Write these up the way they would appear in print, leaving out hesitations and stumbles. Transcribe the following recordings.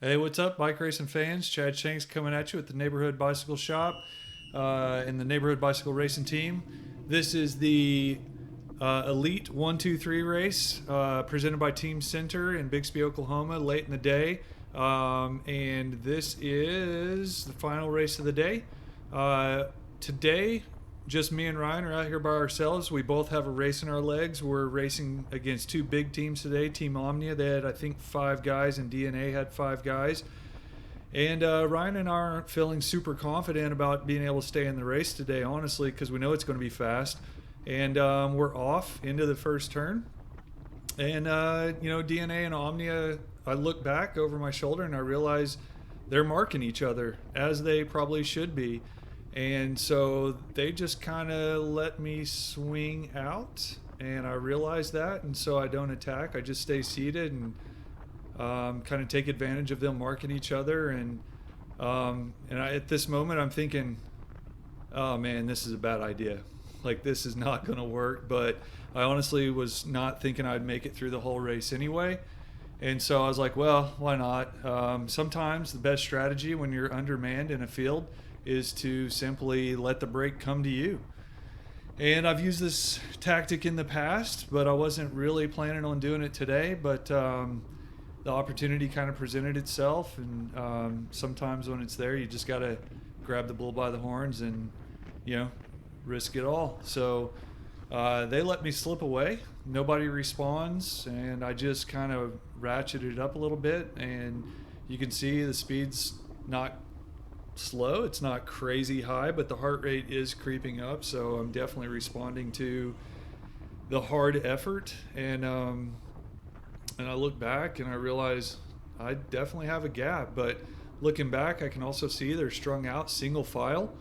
Hey, what's up, bike racing fans? Chad Shanks coming at you at the Neighborhood Bicycle Shop and the Neighborhood Bicycle Racing Team. This is the Elite 123 race presented by Team Center in Bixby, Oklahoma, late in the day. And this is the final race of the day. Today, just me and Ryan are out here by ourselves. We both have a race in our legs. We're racing against two big teams today. Team Omnia, they had, I think, 5 guys, and DNA had 5 guys. And Ryan and I aren't feeling super confident about being able to stay in the race today, honestly, because we know it's going to be fast. And we're off into the first turn. And, DNA and Omnia, I look back over my shoulder and I realize they're marking each other, as they probably should be. And so they just kind of let me swing out, and I realize that, and so I don't attack. I just stay seated and kind of take advantage of them marking each other. And at this moment, I'm thinking, oh man, this is a bad idea. Like, this is not going to work. But I honestly was not thinking I'd make it through the whole race anyway. And so I was like, well, why not? Sometimes the best strategy when you're undermanned in a field is to simply let the break come to you. And I've used this tactic in the past, but I wasn't really planning on doing it today. But the opportunity kind of presented itself, and sometimes when it's there, you just got to grab the bull by the horns and, risk it all. So they let me slip away. Nobody responds, and I just kind of ratcheted it up a little bit, and you can see the speed's not slow, it's not crazy high, but the heart rate is creeping up, so I'm definitely responding to the hard effort. And I look back and I realize I definitely have a gap, but looking back, I can also see they're strung out single file.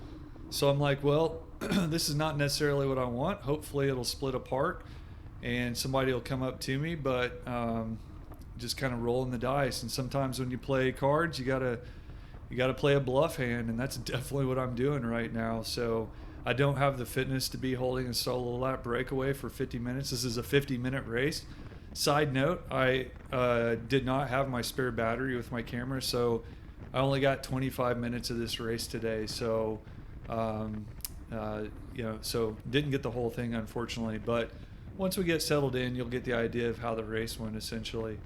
So I'm like, well, this is not necessarily what I want. Hopefully it'll split apart and somebody will come up to me, but just kind of rolling the dice. And sometimes when you play cards, you gotta play a bluff hand, and that's definitely what I'm doing right now. So I don't have the fitness to be holding a solo lap breakaway for 50 minutes. This is a 50-minute race. Side note, I did not have my spare battery with my camera, so I only got 25 minutes of this race today. So, so didn't get the whole thing, unfortunately. But once we get settled in, you'll get the idea of how the race went, essentially.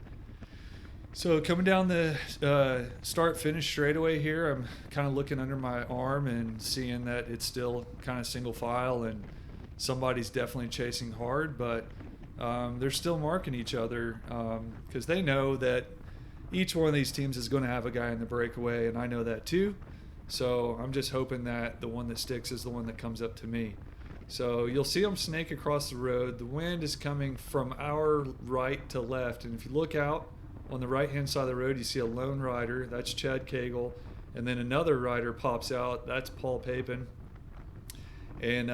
So coming down the start-finish straightaway here, I'm kind of looking under my arm and seeing that it's still kind of single file, and somebody's definitely chasing hard, but they're still marking each other because they know that each one of these teams is going to have a guy in the breakaway, and I know that too. So I'm just hoping that the one that sticks is the one that comes up to me. So you'll see them snake across the road. The wind is coming from our right to left, and if you look out, on the right-hand side of the road, you see a lone rider. That's Chad Cagle. And then another rider pops out. That's Paul Papin. And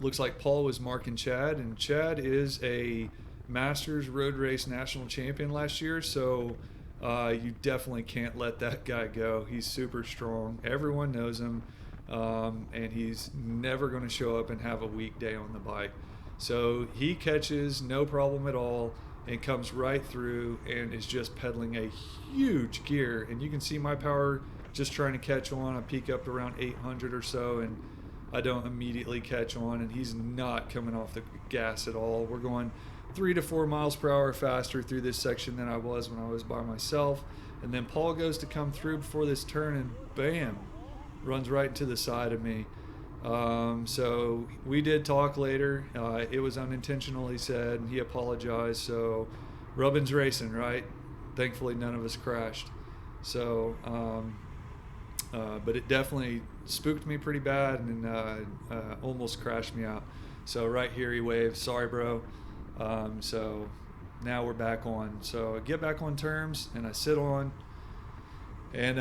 looks like Paul was marking Chad. And Chad is a Masters Road Race National Champion last year. So you definitely can't let that guy go. He's super strong. Everyone knows him. And he's never going to show up and have a weak day on the bike. So he catches no problem at all, and comes right through and is just pedaling a huge gear. And you can see my power just trying to catch on. I peak up to around 800 or so, and I don't immediately catch on, and he's not coming off the gas at all. We're going 3 to 4 miles per hour faster through this section than I was when I was by myself. And then Paul goes to come through before this turn, and bam, runs right into the side of me. So we did talk later. It was unintentional, he said, and he apologized. So rubbing's racing, right? Thankfully, none of us crashed. So, but it definitely spooked me pretty bad and almost crashed me out. So right here he waved, sorry, bro. So now we're back on. So I get back on terms and I sit on, and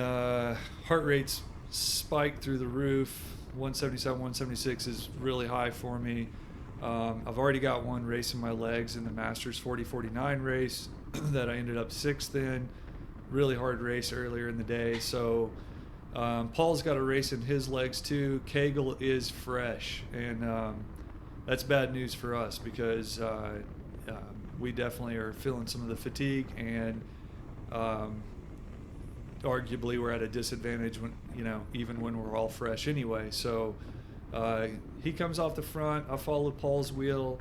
heart rate's spiked through the roof. 177, 176 is really high for me. I've already got one race in my legs in the Masters 40-49 race that I ended up 6th in. Really hard race earlier in the day. So Paul's got a race in his legs too. Cagle is fresh, and that's bad news for us because we definitely are feeling some of the fatigue, and arguably we're at a disadvantage when, even when we're all fresh anyway. So he comes off the front. I follow Paul's wheel.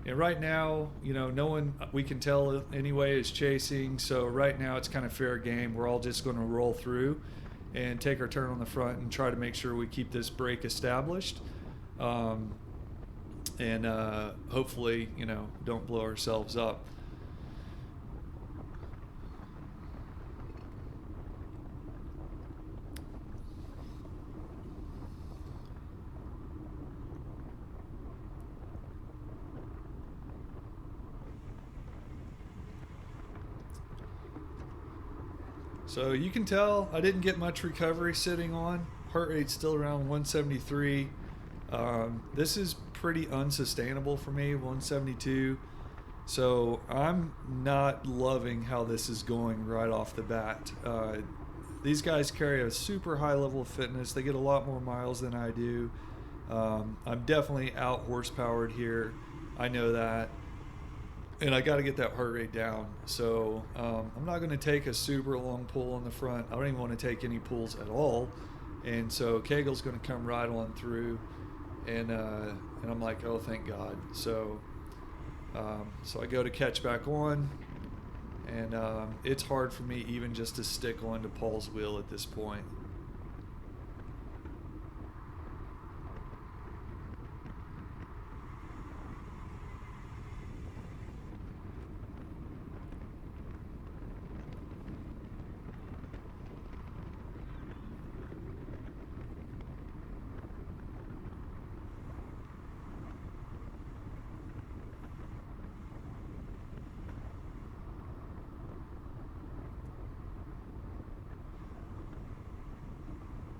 And right now, no one we can tell anyway is chasing. So right now it's kind of fair game. We're all just going to roll through and take our turn on the front and try to make sure we keep this break established. And hopefully, don't blow ourselves up. So you can tell I didn't get much recovery sitting on. Heart rate's still around 173. This is pretty unsustainable for me, 172. So I'm not loving how this is going right off the bat. These guys carry a super high level of fitness. They get a lot more miles than I do. I'm definitely out horsepowered here. I know that. And I got to get that heart rate down. So I'm not going to take a super long pull on the front. I don't even want to take any pulls at all. And so Kegel's going to come right on through. And I'm like, oh, thank God. So I go to catch back on. And it's hard for me even just to stick on to Paul's wheel at this point.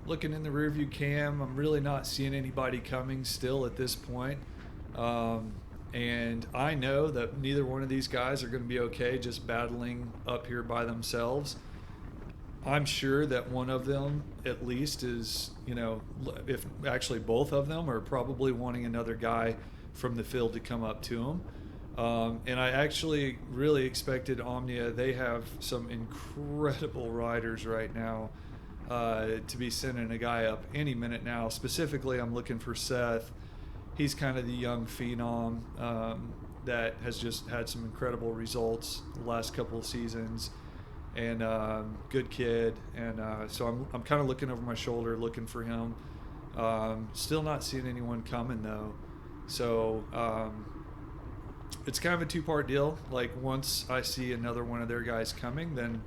Looking in the rearview cam, I'm really not seeing anybody coming still at this point. And I know that neither one of these guys are going to be okay just battling up here by themselves. I'm sure that one of them at least is, if actually both of them are probably wanting another guy from the field to come up to them. And I actually really expected Omnia. They have some incredible riders right now. To be sending a guy up any minute now. Specifically, I'm looking for Seth. He's kind of the young phenom that has just had some incredible results the last couple of seasons, and good kid. And so I'm kind of looking over my shoulder, looking for him. Still not seeing anyone coming though. So it's kind of a two-part deal. Like once I see another one of their guys coming, then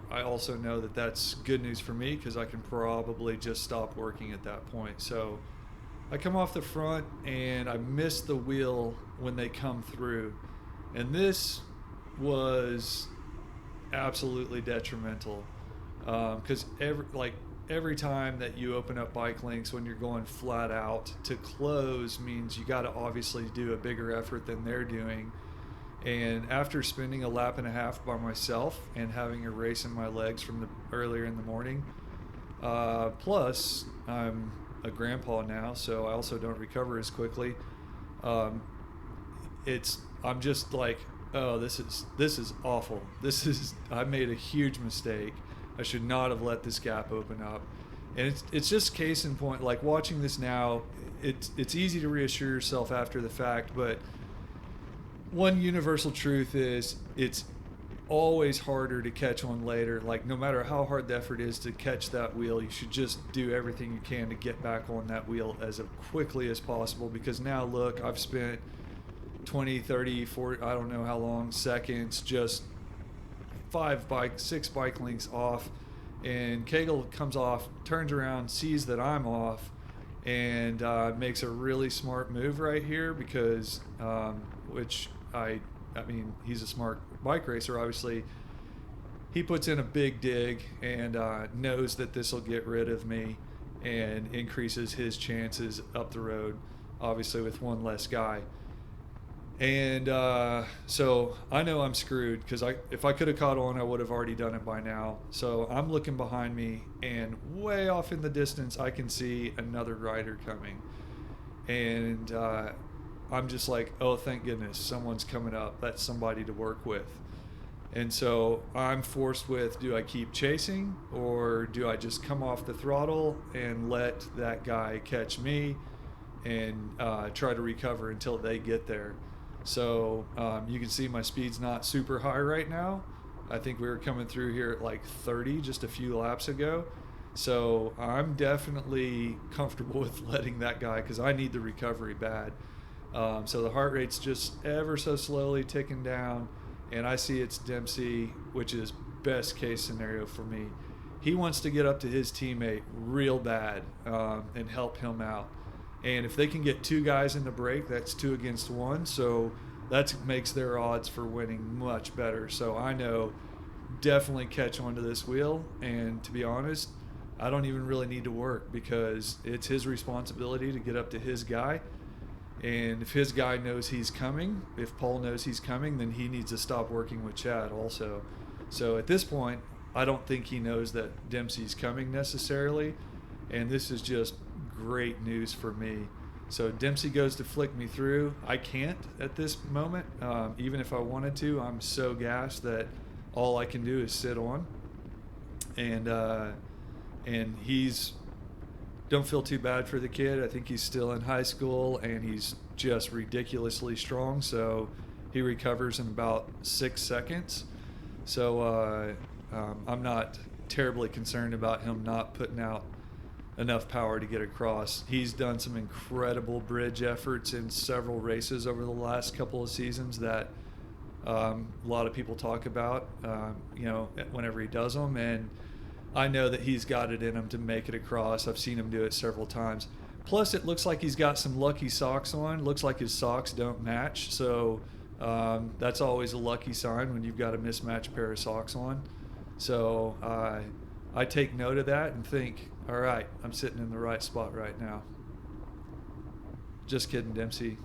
I also know that that's good news for me because I can probably just stop working at that point. So I come off the front and I miss the wheel when they come through. And this was absolutely detrimental because every time that you open up bike links when you're going flat out, to close means you got to obviously do a bigger effort than they're doing. And after spending a lap and a half by myself and having a race in my legs from earlier in the morning, plus I'm a grandpa now, so I also don't recover as quickly. I'm just like, oh, this is awful. I made a huge mistake. I should not have let this gap open up. And it's just case in point. Like watching this now, it's easy to reassure yourself after the fact, but one universal truth is it's always harder to catch on later. Like no matter how hard the effort is to catch that wheel, you should just do everything you can to get back on that wheel as quickly as possible, because now look, I've spent 20, 30, 40, I don't know how long, seconds, just 6 bike links off, and Kegel comes off, turns around, sees that I'm off, and makes a really smart move right here because which I mean, he's a smart bike racer, obviously. He puts in a big dig and knows that this will get rid of me and increases his chances up the road, obviously with one less guy. And so I know I'm screwed because if I could have caught on, I would have already done it by now. So I'm looking behind me, and way off in the distance, I can see another rider coming. And I'm just like, oh, thank goodness, someone's coming up. That's somebody to work with. And so I'm forced with, do I keep chasing or do I just come off the throttle and let that guy catch me and try to recover until they get there? So you can see my speed's not super high right now. I think we were coming through here at like 30 just a few laps ago. So I'm definitely comfortable with letting that guy, because I need the recovery bad. So the heart rate's just ever so slowly ticking down, and I see it's Dempsey, which is best case scenario for me. He wants to get up to his teammate real bad and help him out. And if they can get two guys in the break, that's 2 against 1. So that makes their odds for winning much better. So I know definitely catch onto this wheel. And to be honest, I don't even really need to work, because it's his responsibility to get up to his guy. And if his guy knows he's coming, if Paul knows he's coming, then he needs to stop working with Chad also. So at this point, I don't think he knows that Dempsey's coming necessarily. And this is just great news for me. So Dempsey goes to flick me through. I can't at this moment. Even if I wanted to, I'm so gassed that all I can do is sit on. And he's, don't feel too bad for the kid. I think he's still in high school and he's just ridiculously strong. So he recovers in about 6 seconds. So I'm not terribly concerned about him not putting out enough power to get across. He's done some incredible bridge efforts in several races over the last couple of seasons that a lot of people talk about, whenever he does them. And I know that he's got it in him to make it across. I've seen him do it several times. Plus, it looks like he's got some lucky socks on. Looks like his socks don't match. So that's always a lucky sign when you've got a mismatched pair of socks on. So I take note of that and think, all right, I'm sitting in the right spot right now. Just kidding, Dempsey.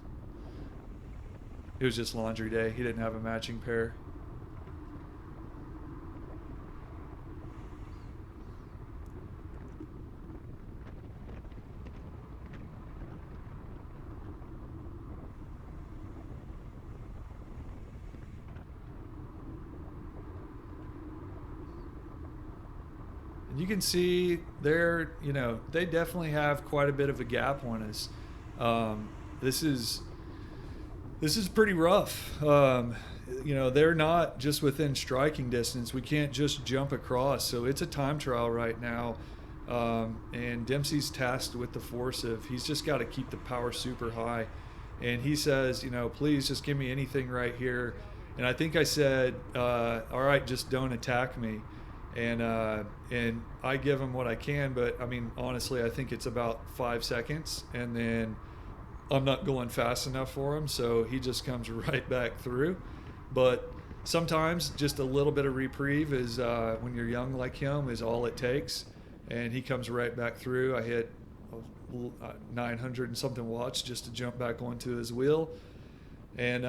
It was just laundry day. He didn't have a matching pair. And you can see they definitely have quite a bit of a gap on us. This is pretty rough. They're not just within striking distance. We can't just jump across. So it's a time trial right now. And Dempsey's tasked with the force of, he's just got to keep the power super high. And he says, please just give me anything right here. And I think I said, all right, just don't attack me. And I give him what I can, but I mean, honestly, I think it's about 5 seconds, and then I'm not going fast enough for him, so he just comes right back through. But sometimes just a little bit of reprieve is, when you're young like him, is all it takes, and he comes right back through. I hit 900 and something watts just to jump back onto his wheel. And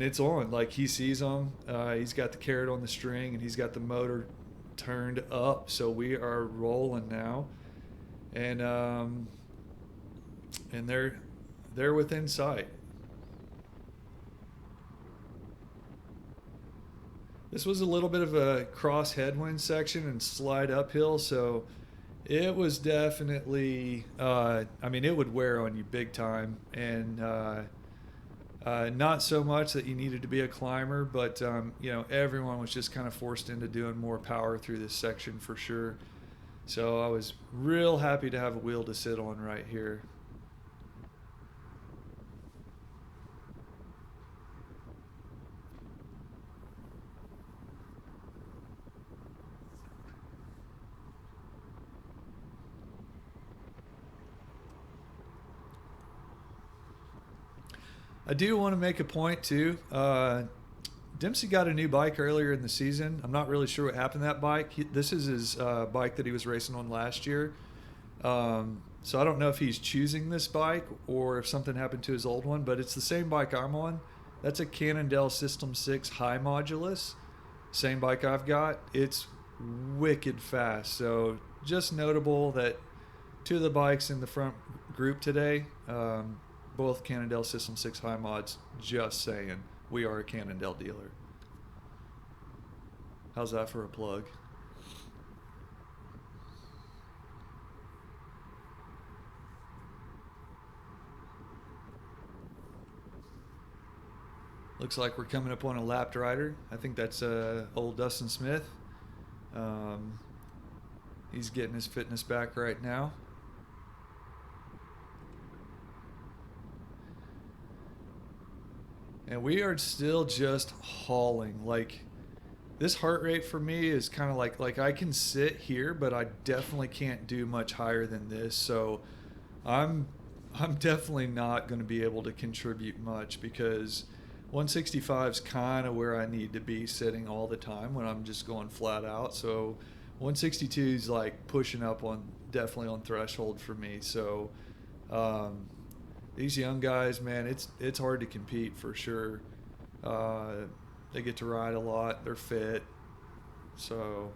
it's on. Like, he sees them. He's got the carrot on the string, and he's got the motor turned up. So we are rolling now, and they're within sight. This was a little bit of a cross headwind section and slide uphill, so it was definitely. It would wear on you big time, and. Not so much that you needed to be a climber, but everyone was just kind of forced into doing more power through this section for sure. So I was real happy to have a wheel to sit on right here. I do want to make a point too. Dempsey got a new bike earlier in the season. I'm not really sure what happened to that bike. This is his bike that he was racing on last year. So I don't know if he's choosing this bike or if something happened to his old one, but it's the same bike I'm on. That's a Cannondale System 6 high modulus. Same bike I've got. It's wicked fast. So just notable that 2 of the bikes in the front group today, both Cannondale System 6 high mods. Just saying, we are a Cannondale dealer. How's that for a plug? Looks like we're coming up on a lapped rider. I think that's old Dustin Smith. He's getting his fitness back right now. And we are still just hauling. Like, this heart rate for me is kind of like I can sit here, but I definitely can't do much higher than this. So I'm definitely not going to be able to contribute much, because 165 is kind of where I need to be sitting all the time when I'm just going flat out. So 162 is like pushing up on, definitely on threshold for me. So these young guys, man, it's hard to compete for sure. They get to ride a lot. They're fit. So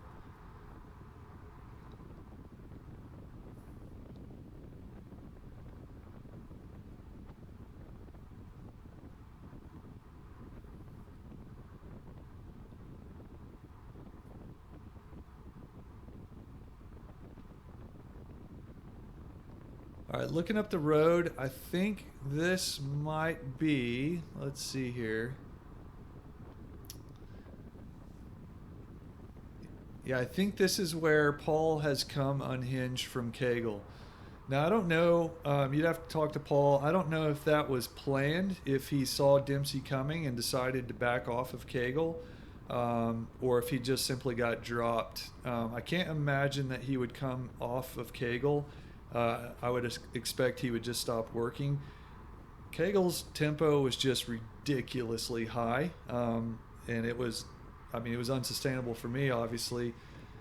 all right, looking up the road, I think this might be, let's see here. Yeah, I think this is where Paul has come unhinged from Kegel. Now, I don't know, you'd have to talk to Paul. I don't know if that was planned, if he saw Dempsey coming and decided to back off of Kegel, or if he just simply got dropped. I can't imagine that he would come off of Kegel. I would expect he would just stop working. Kegel's tempo was just ridiculously high, and it was unsustainable for me, obviously.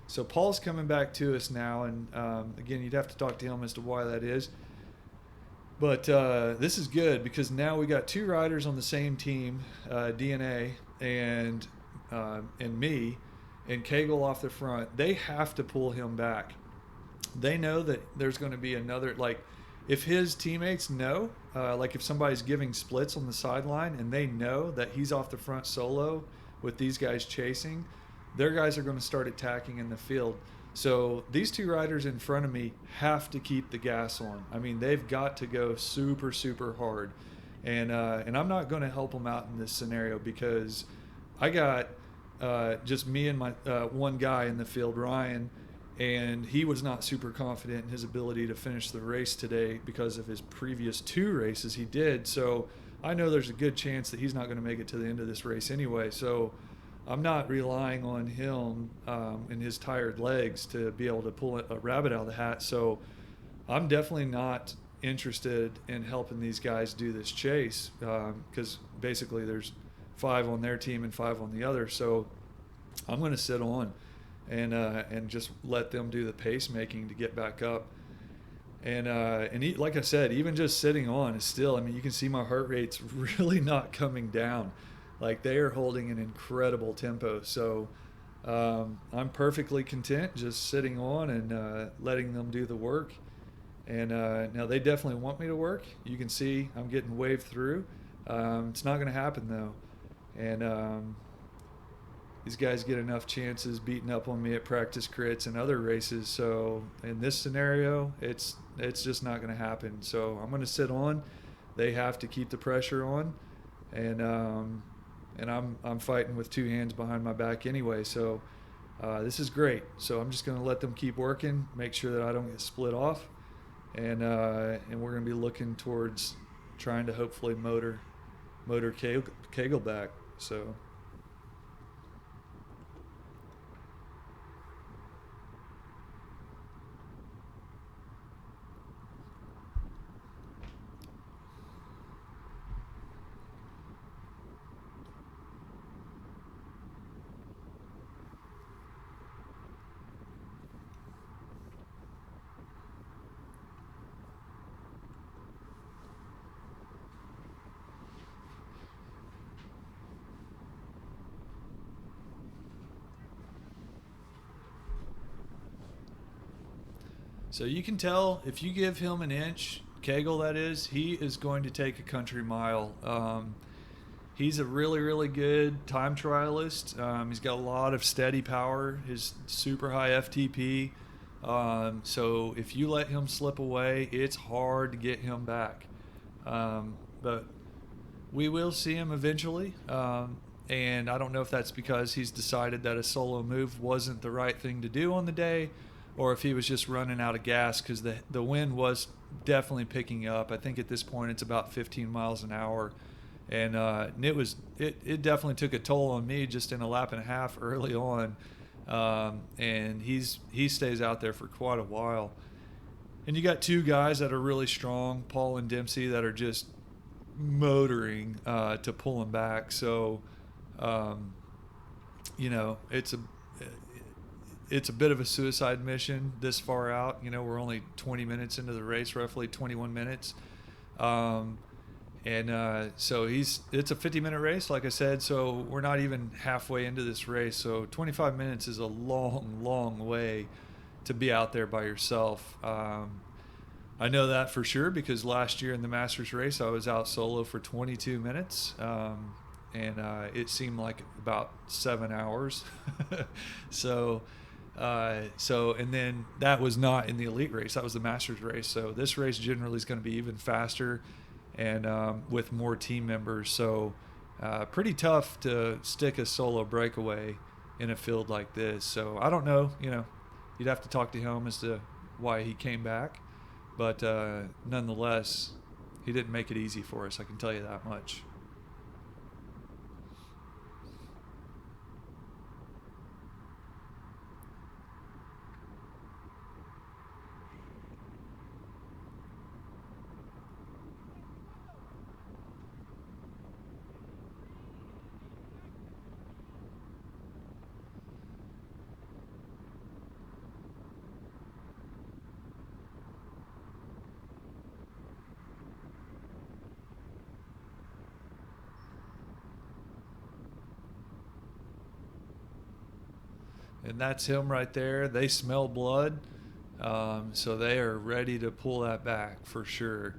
So Paul's coming back to us now, and again, you'd have to talk to him as to why that is. But this is good, because now we got two riders on the same team, DNA and me, and Kegel off the front. They have to pull him back. They know that there's going to be another, like, if his teammates know, like if somebody's giving splits on the sideline and they know that he's off the front solo with these guys chasing, their guys are going to start attacking in the field. So these two riders in front of me have to keep the gas on. I mean, they've got to go super, super hard. And I'm not going to help them out in this scenario, because I got just me and my one guy in the field, Ryan, and he was not super confident in his ability to finish the race today because of his previous two races he did. So I know there's a good chance that he's not going to make it to the end of this race anyway. So I'm not relying on him and his tired legs to be able to pull a rabbit out of the hat. So I'm definitely not interested in helping these guys do this chase, because basically there's 5 on their team and 5 on the other. So I'm going to sit on and just let them do the pacemaking to get back up. And like I said, even just sitting on is still, I mean, you can see my heart rate's really not coming down. Like, they are holding an incredible tempo. So I'm perfectly content just sitting on and letting them do the work. And now they definitely want me to work. You can see I'm getting waved through. It's not going to happen, though. And these guys get enough chances beating up on me at practice crits and other races. So in this scenario, it's just not going to happen. So I'm going to sit on. They have to keep the pressure on, and I'm fighting with 2 hands behind my back anyway. So this is great. So I'm just going to let them keep working, make sure that I don't get split off, and we're going to be looking towards trying to hopefully motor Kegel back. So. So you can tell if you give him an inch, Kegel that is, he is going to take a country mile. He's a really, really good time trialist. He's got a lot of steady power, his super high FTP. So if you let him slip away, it's hard to get him back. But we will see him eventually. And I don't know if that's because he's decided that a solo move wasn't the right thing to do on the day, or if he was just running out of gas, because the wind was definitely picking up. I think at this point it's about 15 miles an hour. And it definitely took a toll on me just in a lap and a half early on. And he stays out there for quite a while. And you got two guys that are really strong, Paul and Dempsey, that are just motoring to pull him back. So, it's a bit of a suicide mission this far out. We're only 20 minutes into the race, roughly 21 minutes. So it's a 50-minute race, like I said, so we're not even halfway into this race. So 25 minutes is a long, long way to be out there by yourself. I know that for sure because last year in the Masters race, I was out solo for 22 minutes, and it seemed like about 7 hours. And then that was not in the elite race. That was the Masters race. So this race generally is going to be even faster and with more team members. So pretty tough to stick a solo breakaway in a field like this. So I don't know, you'd have to talk to him as to why he came back. But nonetheless, he didn't make it easy for us, I can tell you that much. And that's him right there. They smell blood, so they are ready to pull that back for sure.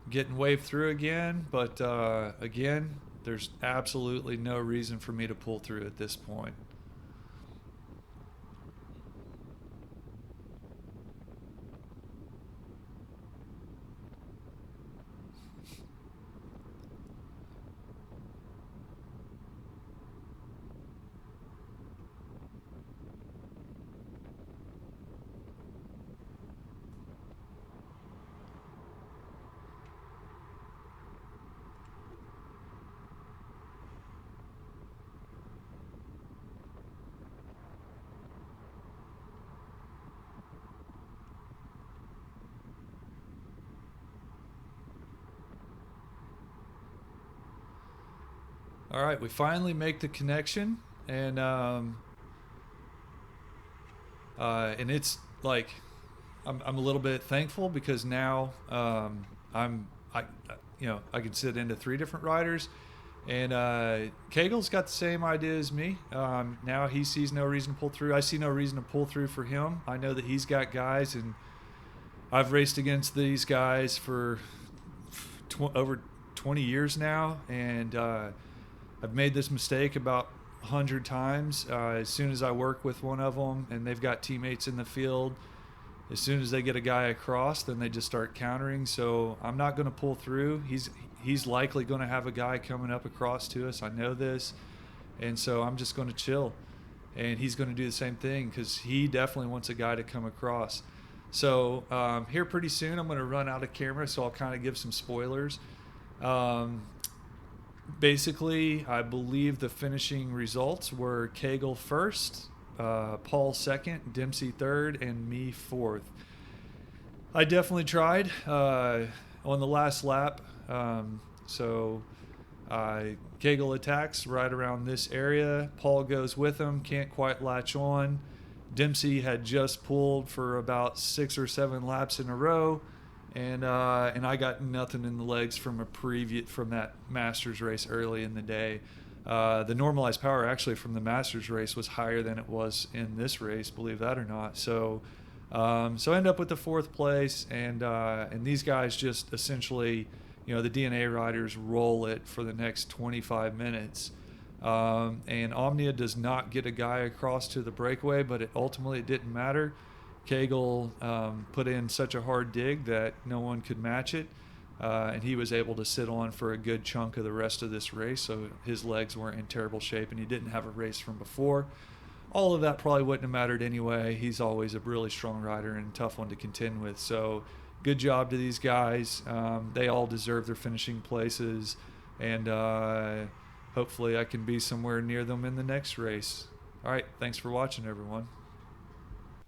Getting waved through again, but again, there's absolutely no reason for me to pull through at this point. All right, we finally make the connection, and it's like I'm a little bit thankful because now I can sit into 3 different riders, and Kegel's got the same idea as me. Now he sees no reason to pull through. I see no reason to pull through for him. I know that he's got guys, and I've raced against these guys for over 20 years now, and I've made this mistake about 100 times. As soon as I work with one of them and they've got teammates in the field, as soon as they get a guy across, then they just start countering. So I'm not going to pull through. He's likely going to have a guy coming up across to us. I know this. And so I'm just going to chill. And he's going to do the same thing because he definitely wants a guy to come across. So here pretty soon I'm going to run out of camera, so I'll kind of give some spoilers. Basically, I believe the finishing results were Kegel first, Paul second, Dempsey third, and me fourth. I definitely tried on the last lap. Kegel attacks right around this area. Paul goes with him, can't quite latch on. Dempsey had just pulled for about 6 or 7 laps in a row. And I got nothing in the legs from that Masters race early in the day. The normalized power actually from the Masters race was higher than it was in this race, believe that or not. So I end up with the 4th place, and these guys just essentially, the DNA riders roll it for the next 25 minutes. And Omnia does not get a guy across to the breakaway, but ultimately it didn't matter. Cagle put in such a hard dig that no one could match it, and he was able to sit on for a good chunk of the rest of this race, so his legs weren't in terrible shape, and he didn't have a race from before. All of that probably wouldn't have mattered anyway. He's always a really strong rider and a tough one to contend with. So good job to these guys. They all deserve their finishing places, and hopefully I can be somewhere near them in the next race. All right, thanks for watching, everyone.